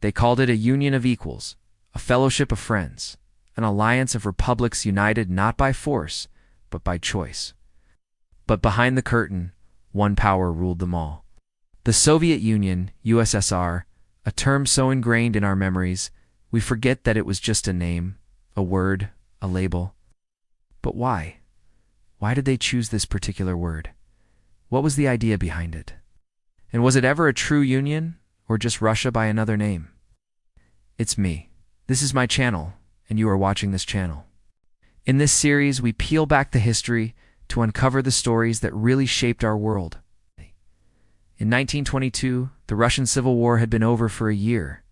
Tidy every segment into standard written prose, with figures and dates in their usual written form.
They called it a union of equals, a fellowship of friends, an alliance of republics united not by force, but by choice. But behind the curtain, one power ruled them all. The Soviet Union, USSR, a term so ingrained in our memories, we forget that it was just a name, a word, a label. But why? Why did they choose this particular word? What was the idea behind it? And was it ever a true union, or just Russia by another name? It's me. This is my channel, and you are watching this channel. In this series, we peel back the history to uncover the stories that really shaped our world. In 1922, the Russian Civil War had been over for a year.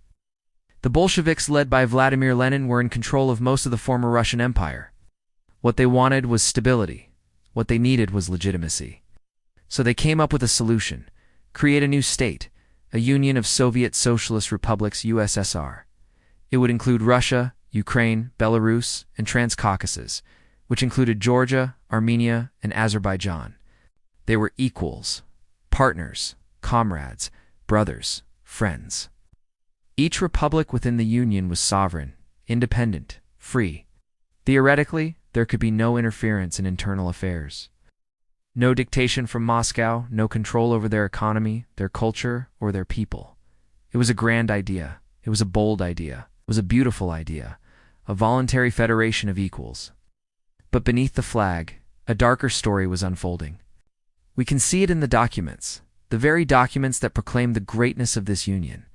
The Bolsheviks, led by Vladimir Lenin, were in control of most of the former Russian Empire. What they wanted was stability. What they needed was legitimacy. So they came up with a solution: create a new state, a union of Soviet Socialist Republics, USSR. It would include Russia, Ukraine, Belarus, and Transcaucasus, which included Georgia, Armenia, and Azerbaijan. They were equals, partners, comrades, brothers, friends. Each republic within the Union was sovereign, independent, free. Theoretically, there could be no interference in internal affairs. No dictation from Moscow, no control over their economy, their culture, or their people. It was a grand idea. It was a bold idea. It was a beautiful idea. A voluntary federation of equals. But beneath the flag, a darker story was unfolding. We can see it in the documents, the very documents that proclaim the greatness of this union,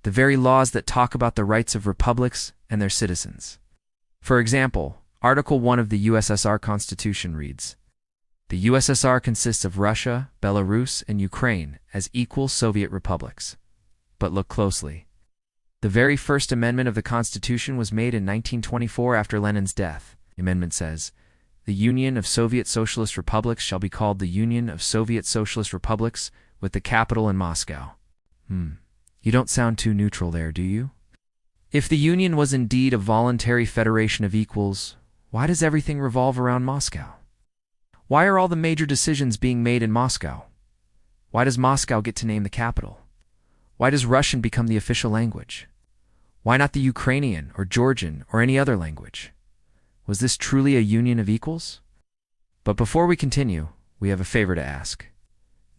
the very laws that talk about the rights of republics and their citizens. For example, Article 1 of the USSR Constitution reads, "The USSR consists of Russia, Belarus, and Ukraine as equal Soviet republics." But look closely. The very first amendment of the Constitution was made in 1924 after Lenin's death. The amendment says, "The Union of Soviet Socialist Republics shall be called the Union of Soviet Socialist Republics with the capital in Moscow." You don't sound too neutral there, do you? If the Union was indeed a voluntary federation of equals, why does everything revolve around Moscow? Why are all the major decisions being made in Moscow? Why does Moscow get to name the capital? Why does Russian become the official language? Why not the Ukrainian or Georgian or any other language? Was this truly a union of equals? But before we continue, we have a favor to ask.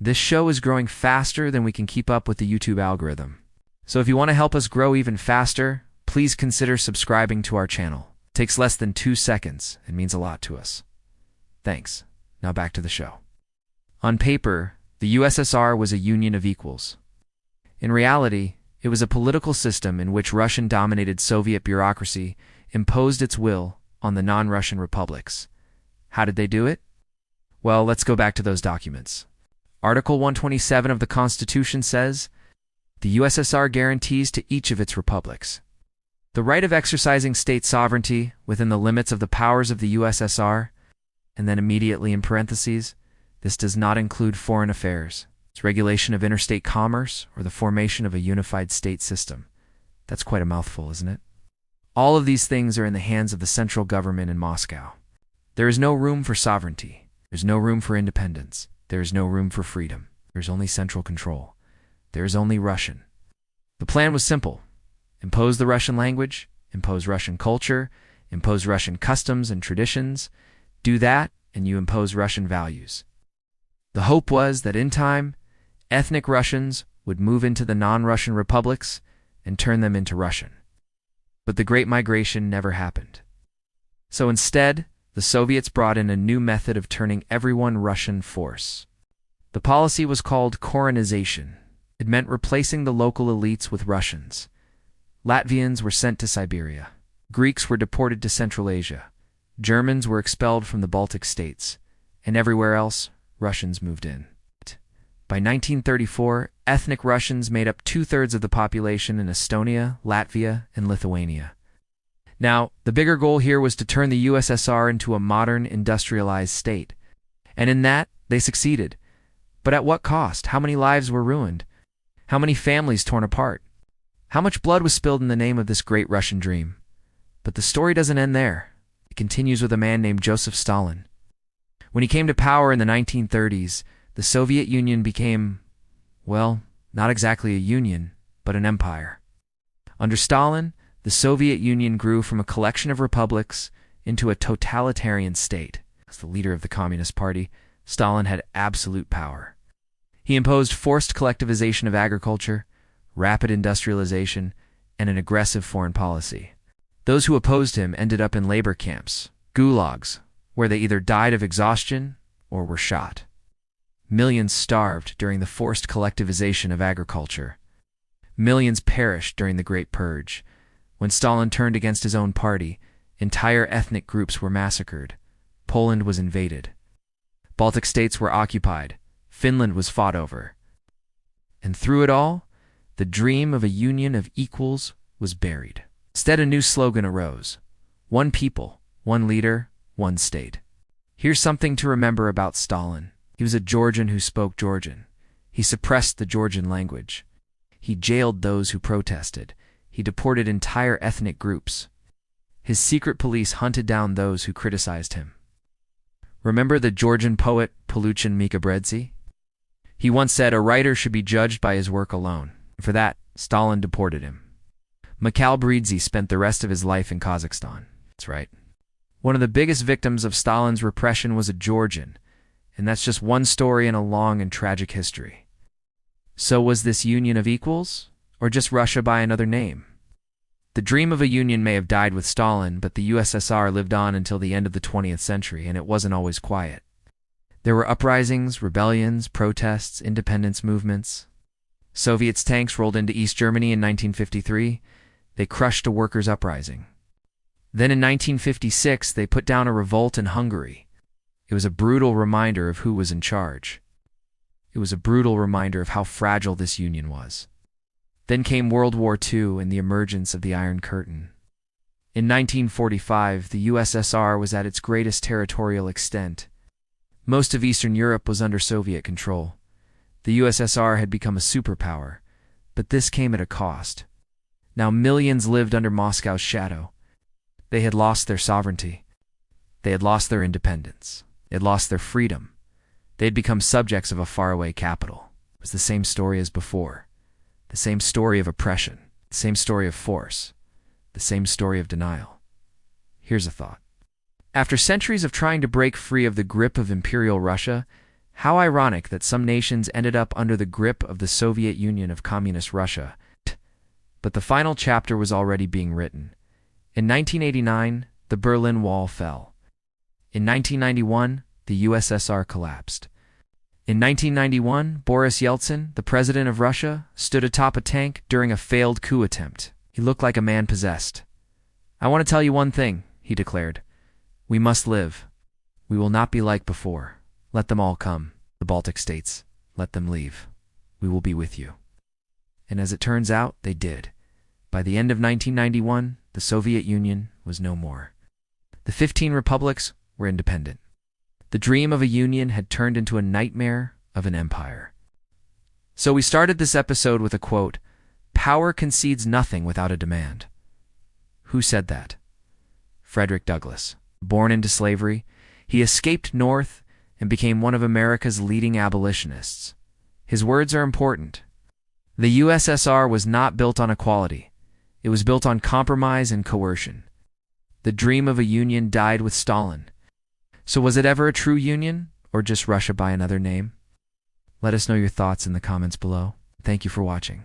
This show is growing faster than we can keep up with the YouTube algorithm. So if you want to help us grow even faster, please consider subscribing to our channel. It takes less than 2 seconds and means a lot to us. Thanks. Now back to the show. On paper, the USSR was a union of equals. In reality, it was a political system in which Russian-dominated Soviet bureaucracy imposed its will on the non-Russian republics. How did they do it? Well, let's go back to those documents. Article 127 of the Constitution says, "The USSR guarantees to each of its republics the right of exercising state sovereignty within the limits of the powers of the USSR," and then immediately in parentheses, "this does not include foreign affairs, its regulation of interstate commerce, or the formation of a unified state system." That's quite a mouthful, isn't it? All of these things are in the hands of the central government in Moscow. There is no room for sovereignty. There's no room for independence. There is no room for freedom. There's only central control. There is only Russian. The plan was simple. Impose the Russian language, impose Russian culture, impose Russian customs and traditions. Do that, and you impose Russian values. The hope was that in time, ethnic Russians would move into the non-Russian republics and turn them into Russian. But the Great Migration never happened. So instead, the Soviets brought in a new method of turning everyone Russian force. The policy was called Koreanization. It meant replacing the local elites with Russians. Latvians were sent to Siberia. Greeks were deported to Central Asia. Germans were expelled from the Baltic states. And everywhere else, Russians moved in. By 1934, ethnic Russians made up 2/3 of the population in Estonia, Latvia, and Lithuania. Now, the bigger goal here was to turn the USSR into a modern, industrialized state. And in that, they succeeded. But at what cost? How many lives were ruined? How many families torn apart? How much blood was spilled in the name of this great Russian dream? But the story doesn't end there. It continues with a man named Joseph Stalin. When he came to power in the 1930s, the Soviet Union became, well, not exactly a union, but an empire. Under Stalin, the Soviet Union grew from a collection of republics into a totalitarian state. As the leader of the Communist Party, Stalin had absolute power. He imposed forced collectivization of agriculture, rapid industrialization, and an aggressive foreign policy. Those who opposed him ended up in labor camps, gulags, where they either died of exhaustion or were shot. Millions starved during the forced collectivization of agriculture. Millions perished during the Great Purge. When Stalin turned against his own party, entire ethnic groups were massacred. Poland was invaded. Baltic states were occupied. Finland was fought over. And through it all, the dream of a union of equals was buried. Instead, a new slogan arose: one people, one leader, one state. Here's something to remember about Stalin. He was a Georgian who spoke Georgian. He suppressed the Georgian language. He jailed those who protested. He deported entire ethnic groups. His secret police hunted down those who criticized him. Remember the Georgian poet Peluchin Mikabredzi? He once said a writer should be judged by his work alone. For that, Stalin deported him. Mikhail Bridzi spent the rest of his life in Kazakhstan. That's right. One of the biggest victims of Stalin's repression was a Georgian, and that's just one story in a long and tragic history. So was this union of equals, or just Russia by another name? The dream of a union may have died with Stalin, but the USSR lived on until the end of the 20th century, and it wasn't always quiet. There were uprisings, rebellions, protests, independence movements. Soviets' tanks rolled into East Germany in 1953. They crushed a workers' uprising. Then in 1956, they put down a revolt in Hungary. It was a brutal reminder of who was in charge. It was a brutal reminder of how fragile this union was. Then came World War II and the emergence of the Iron Curtain. In 1945, the USSR was at its greatest territorial extent. Most of Eastern Europe was under Soviet control. The USSR had become a superpower, but this came at a cost. Now millions lived under Moscow's shadow. They had lost their sovereignty. They had lost their independence. They had lost their freedom. They had become subjects of a faraway capital. It was the same story as before. The same story of oppression. The same story of force. The same story of denial. Here's a thought. After centuries of trying to break free of the grip of Imperial Russia, how ironic that some nations ended up under the grip of the Soviet Union of Communist Russia. But the final chapter was already being written. In 1989, the Berlin Wall fell. In 1991, the USSR collapsed. In 1991, Boris Yeltsin, the president of Russia, stood atop a tank during a failed coup attempt. He looked like a man possessed. "I want to tell you one thing," he declared. "We must live. We will not be like before. Let them all come. The Baltic states. Let them leave. We will be with you." And as it turns out, they did. By the end of 1991, the Soviet Union was no more. The 15 republics were independent. The dream of a union had turned into a nightmare of an empire. So we started this episode with a quote: "Power concedes nothing without a demand." Who said that? Frederick Douglass. Born into slavery, he escaped north and became one of America's leading abolitionists. His words are important. The USSR was not built on equality. It was built on compromise and coercion. The dream of a union died with Stalin. So was it ever a true union, or just Russia by another name? Let us know your thoughts in the comments below. Thank you for watching.